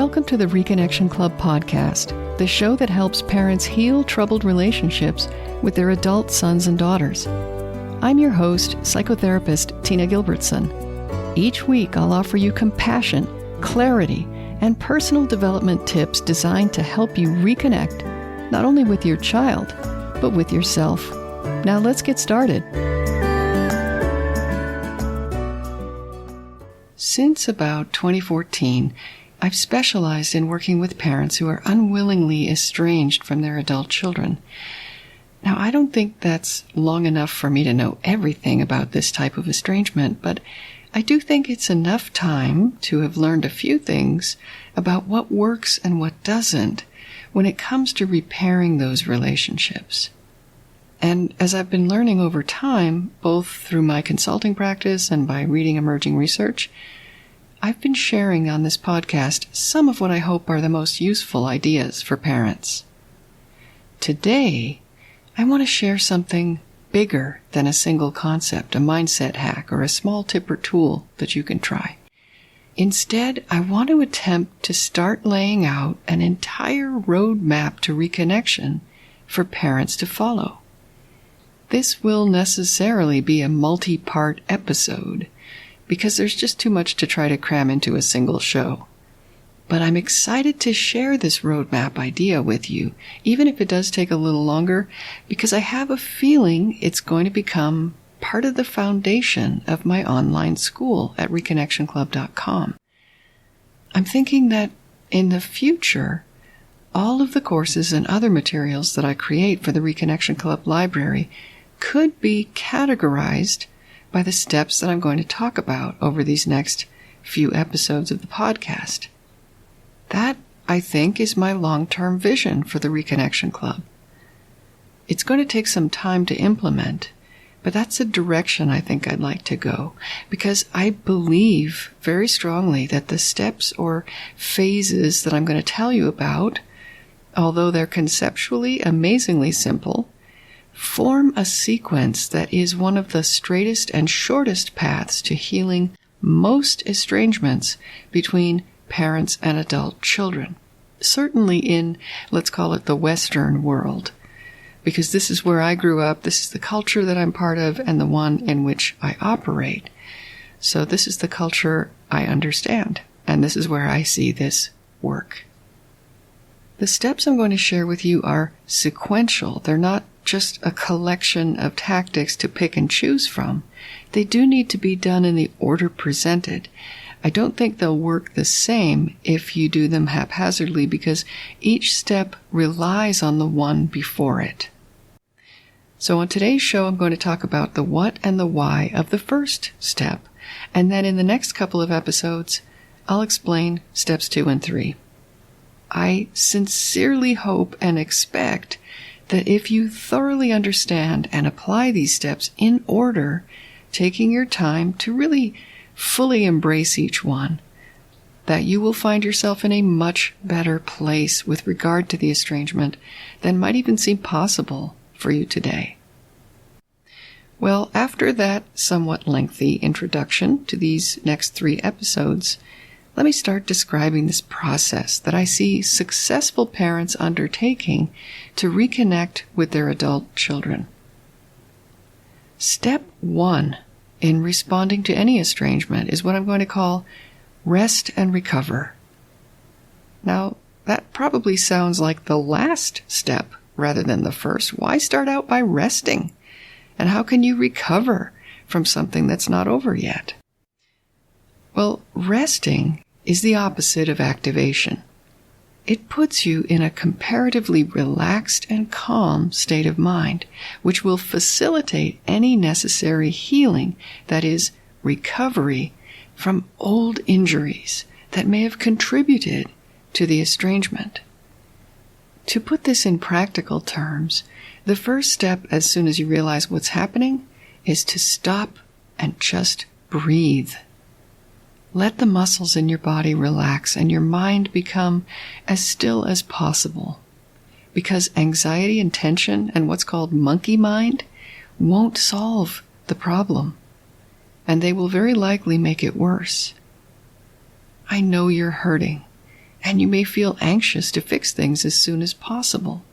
Welcome to the Reconnection Club podcast, the show that helps parents heal troubled relationships with their adult sons and daughters. I'm your host, psychotherapist Tina Gilbertson. Each week, I'll offer you compassion, clarity, and personal development tips designed to help you reconnect, not only with your child, but with yourself. Now let's get started. Since about 2014, I've specialized in working with parents who are unwillingly estranged from their adult children. Now, I don't think that's long enough for me to know everything about this type of estrangement, but I do think it's enough time to have learned a few things about what works and what doesn't when it comes to repairing those relationships. And as I've been learning over time, both through my consulting practice and by reading emerging research, I've been sharing on this podcast some of what I hope are the most useful ideas for parents. Today, I want to share something bigger than a single concept, a mindset hack, or a small tip or tool that you can try. Instead, I want to attempt to start laying out an entire roadmap to reconnection for parents to follow. This will necessarily be a multi-part episode, because there's just too much to try to cram into a single show. But I'm excited to share this roadmap idea with you, even if it does take a little longer, because I have a feeling it's going to become part of the foundation of my online school at reconnectionclub.com. I'm thinking that in the future, all of the courses and other materials that I create for the Reconnection Club library could be categorized by the steps that I'm going to talk about over these next few episodes of the podcast. That, I think, is my long-term vision for the Reconnection Club. It's going to take some time to implement, but that's a direction I think I'd like to go, because I believe very strongly that the steps or phases that I'm going to tell you about, although they're conceptually amazingly simple, form a sequence that is one of the straightest and shortest paths to healing most estrangements between parents and adult children. Certainly in, let's call it the Western world, because this is where I grew up, this is the culture that I'm part of, and the one in which I operate. So this is the culture I understand, and this is where I see this work. The steps I'm going to share with you are sequential. They're not just a collection of tactics to pick and choose from. They do need to be done in the order presented. I don't think they'll work the same if you do them haphazardly, because each step relies on the one before it. So on today's show, I'm going to talk about the what and the why of the first step, and then in the next couple of episodes, I'll explain steps 2 and 3. I sincerely hope and expect that if you thoroughly understand and apply these steps in order, taking your time to really fully embrace each one, that you will find yourself in a much better place with regard to the estrangement than might even seem possible for you today. Well, after that somewhat lengthy introduction to these next 3 episodes, let me start describing this process that I see successful parents undertaking to reconnect with their adult children. Step 1 in responding to any estrangement is what I'm going to call rest and recover. Now, that probably sounds like the last step rather than the first. Why start out by resting? And how can you recover from something that's not over yet? Well, resting is the opposite of activation. It puts you in a comparatively relaxed and calm state of mind, which will facilitate any necessary healing, that is, recovery from old injuries that may have contributed to the estrangement. To put this in practical terms, the first step, as soon as you realize what's happening, is to stop and just breathe. Let the muscles in your body relax and your mind become as still as possible, because anxiety and tension and what's called monkey mind won't solve the problem, and they will very likely make it worse. I know you're hurting, And you may feel anxious to fix things as soon as possible.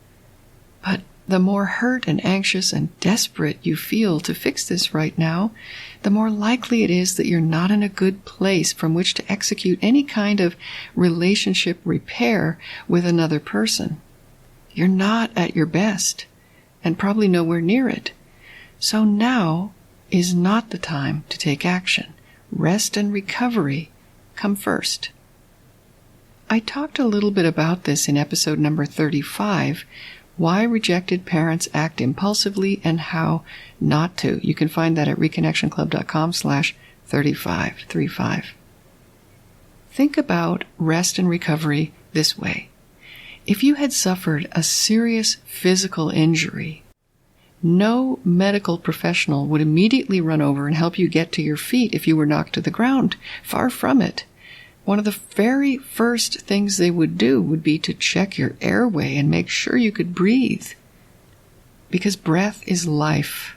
But the more hurt and anxious and desperate you feel to fix this right now, the more likely it is that you're not in a good place from which to execute any kind of relationship repair with another person. You're not at your best, and probably nowhere near it. So now is not the time to take action. Rest and recovery come first. I talked a little bit about this in episode number 35, Why Rejected Parents Act Impulsively and How Not to. You can find that at reconnectionclub.com/35. Think about rest and recovery this way. If you had suffered a serious physical injury, no medical professional would immediately run over and help you get to your feet if you were knocked to the ground. Far from it. One of the very first things they would do would be to check your airway and make sure you could breathe. Because breath is life.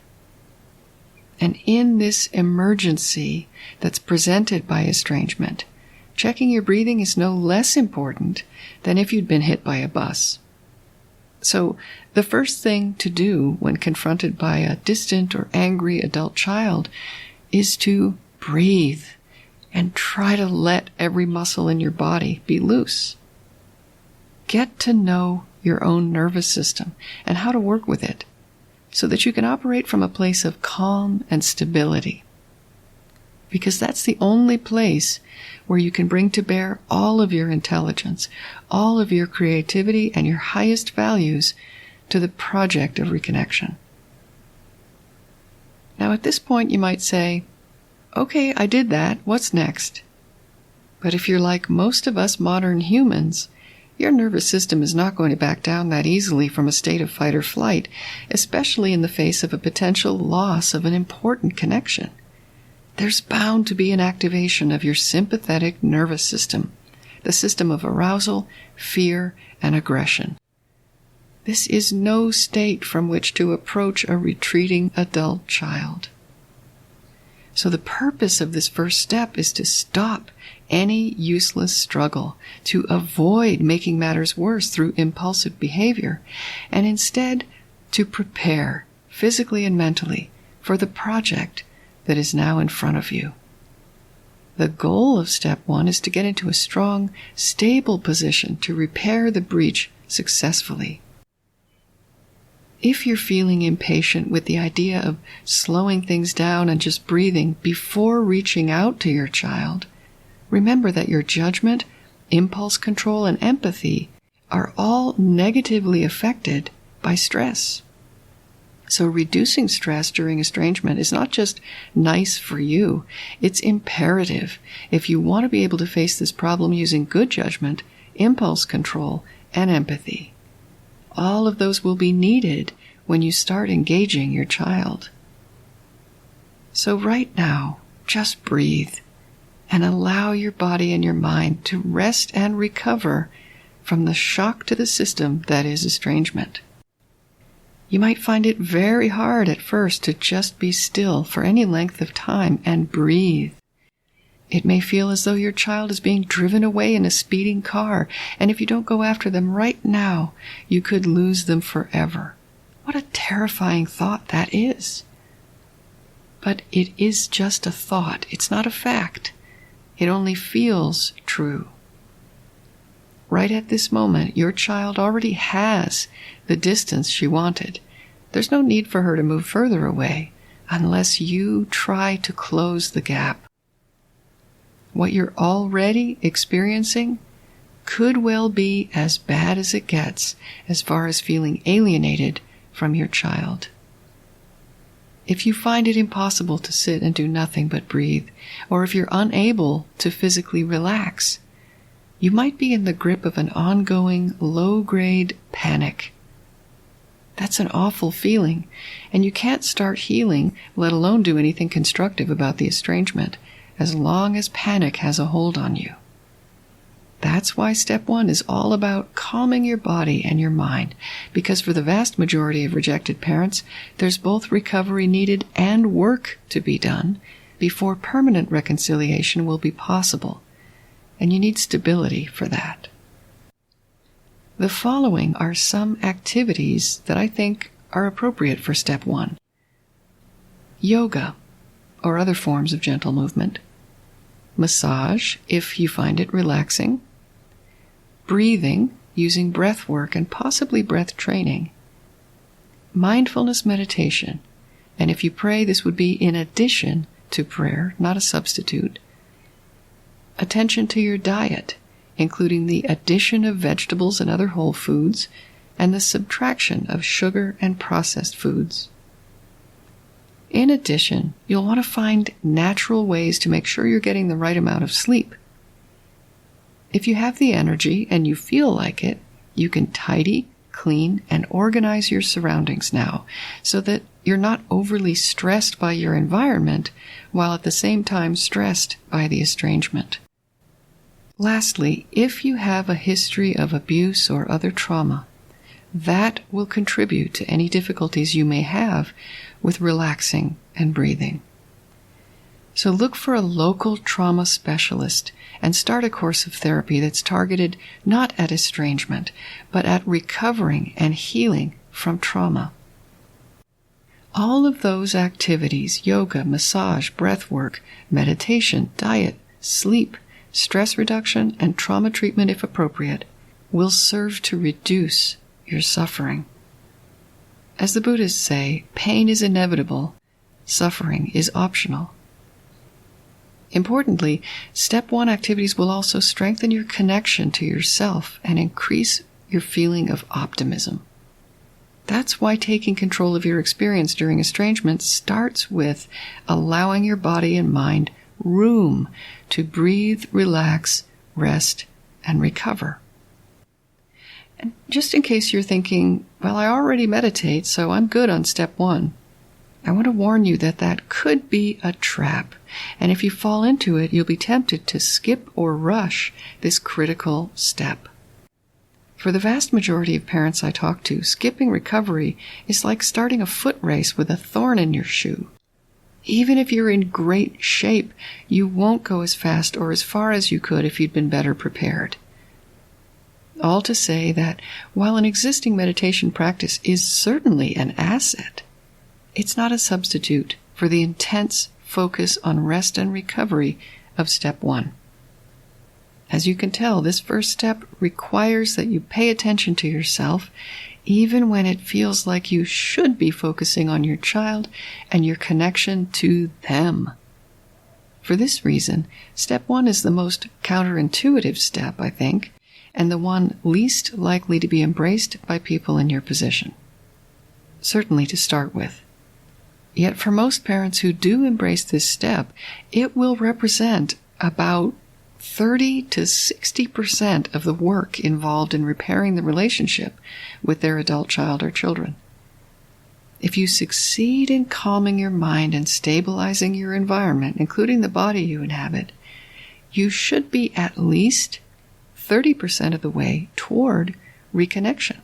And in this emergency that's presented by estrangement, checking your breathing is no less important than if you'd been hit by a bus. So the first thing to do when confronted by a distant or angry adult child is to breathe and try to let every muscle in your body be loose. Get to know your own nervous system and how to work with it so that you can operate from a place of calm and stability. Because that's the only place where you can bring to bear all of your intelligence, all of your creativity, and your highest values to the project of reconnection. Now, at this point, you might say, okay, I did that. What's next? But if you're like most of us modern humans, your nervous system is not going to back down that easily from a state of fight or flight, especially in the face of a potential loss of an important connection. There's bound to be an activation of your sympathetic nervous system, the system of arousal, fear, and aggression. This is no state from which to approach a retreating adult child. So the purpose of this first step is to stop any useless struggle, to avoid making matters worse through impulsive behavior, and instead to prepare, physically and mentally, for the project that is now in front of you. The goal of step 1 is to get into a strong, stable position to repair the breach successfully. If you're feeling impatient with the idea of slowing things down and just breathing before reaching out to your child, remember that your judgment, impulse control, and empathy are all negatively affected by stress. So reducing stress during estrangement is not just nice for you, it's imperative if you want to be able to face this problem using good judgment, impulse control, and empathy. All of those will be needed when you start engaging your child. So right now, just breathe and allow your body and your mind to rest and recover from the shock to the system that is estrangement. You might find it very hard at first to just be still for any length of time and breathe. It may feel as though your child is being driven away in a speeding car, and if you don't go after them right now, you could lose them forever. What a terrifying thought that is. But it is just a thought. It's not a fact. It only feels true. Right at this moment, your child already has the distance she wanted. There's no need for her to move further away unless you try to close the gap. What you're already experiencing could well be as bad as it gets as far as feeling alienated from your child. If you find it impossible to sit and do nothing but breathe, or if you're unable to physically relax, you might be in the grip of an ongoing low-grade panic. That's an awful feeling, and you can't start healing, let alone do anything constructive about the estrangement, as long as panic has a hold on you. That's why step 1 is all about calming your body and your mind, because for the vast majority of rejected parents, there's both recovery needed and work to be done before permanent reconciliation will be possible, and you need stability for that. The following are some activities that I think are appropriate for step 1. Yoga, or other forms of gentle movement. Massage, if you find it relaxing. Breathing, using breath work and possibly breath training. Mindfulness meditation, and if you pray, this would be in addition to prayer, not a substitute. Attention to your diet, including the addition of vegetables and other whole foods, and the subtraction of sugar and processed foods. In addition, you'll want to find natural ways to make sure you're getting the right amount of sleep. If you have the energy and you feel like it, you can tidy, clean, and organize your surroundings now so that you're not overly stressed by your environment while at the same time stressed by the estrangement. Lastly, if you have a history of abuse or other trauma, that will contribute to any difficulties you may have with relaxing and breathing. So look for a local trauma specialist and start a course of therapy that's targeted not at estrangement, but at recovering and healing from trauma. All of those activities, yoga, massage, breath work, meditation, diet, sleep, stress reduction, and trauma treatment if appropriate, will serve to reduce your suffering. As the Buddhists say, pain is inevitable, suffering is optional. Importantly, step 1 activities will also strengthen your connection to yourself and increase your feeling of optimism. That's why taking control of your experience during estrangement starts with allowing your body and mind room to breathe, relax, rest, and recover. And just in case you're thinking, well, I already meditate, so I'm good on step 1. I want to warn you that that could be a trap, and if you fall into it, you'll be tempted to skip or rush this critical step. For the vast majority of parents I talk to, skipping recovery is like starting a foot race with a thorn in your shoe. Even if you're in great shape, you won't go as fast or as far as you could if you'd been better prepared. All to say that while an existing meditation practice is certainly an asset, it's not a substitute for the intense focus on rest and recovery of step 1. As you can tell, this first step requires that you pay attention to yourself, even when it feels like you should be focusing on your child and your connection to them. For this reason, step 1 is the most counterintuitive step, I think, and the one least likely to be embraced by people in your position. Certainly to start with. Yet for most parents who do embrace this step, it will represent about 30 to 60% of the work involved in repairing the relationship with their adult child or children. If you succeed in calming your mind and stabilizing your environment, including the body you inhabit, you should be at least 30% of the way toward reconnection.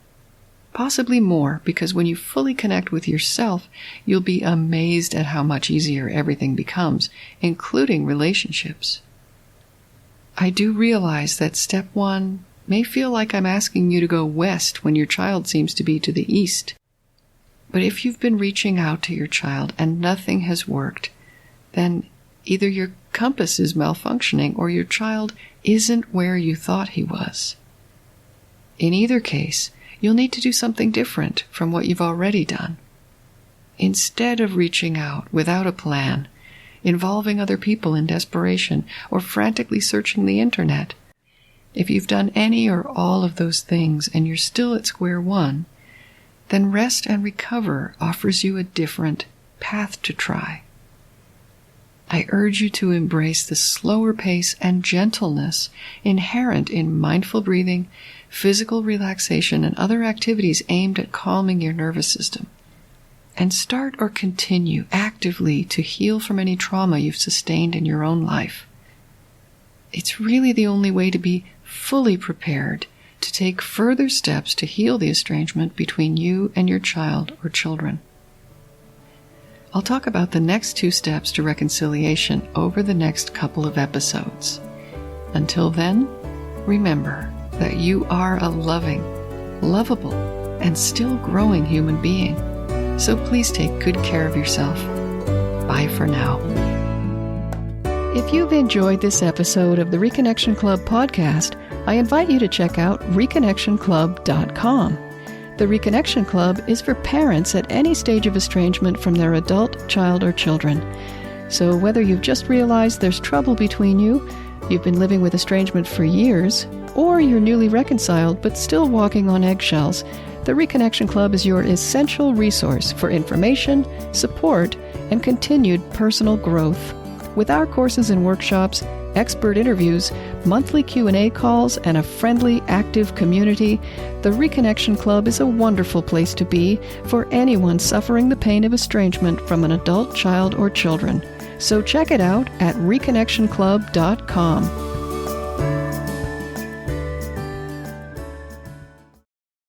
Possibly more, because when you fully connect with yourself, you'll be amazed at how much easier everything becomes, including relationships. I do realize that step 1 may feel like I'm asking you to go west when your child seems to be to the east. But if you've been reaching out to your child and nothing has worked, then either your compass is malfunctioning or your child isn't where you thought he was. In either case, you'll need to do something different from what you've already done. Instead of reaching out without a plan, involving other people in desperation, or frantically searching the internet, if you've done any or all of those things and you're still at square one, then rest and recover offers you a different path to try. I urge you to embrace the slower pace and gentleness inherent in mindful breathing, physical relaxation, and other activities aimed at calming your nervous system. And start or continue actively to heal from any trauma you've sustained in your own life. It's really the only way to be fully prepared to take further steps to heal the estrangement between you and your child or children. I'll talk about the next 2 steps to reconciliation over the next couple of episodes. Until then, remember that you are a loving, lovable, and still growing human being. So please take good care of yourself. Bye for now. If you've enjoyed this episode of the Reconnection Club podcast, I invite you to check out reconnectionclub.com. The Reconnection Club is for parents at any stage of estrangement from their adult, child, or children. So whether you've just realized there's trouble between you, you've been living with estrangement for years, or you're newly reconciled but still walking on eggshells, the Reconnection Club is your essential resource for information, support, and continued personal growth. With our courses and workshops, expert interviews, monthly Q&A calls, and a friendly, active community, the Reconnection Club is a wonderful place to be for anyone suffering the pain of estrangement from an adult, child, or children. So check it out at reconnectionclub.com.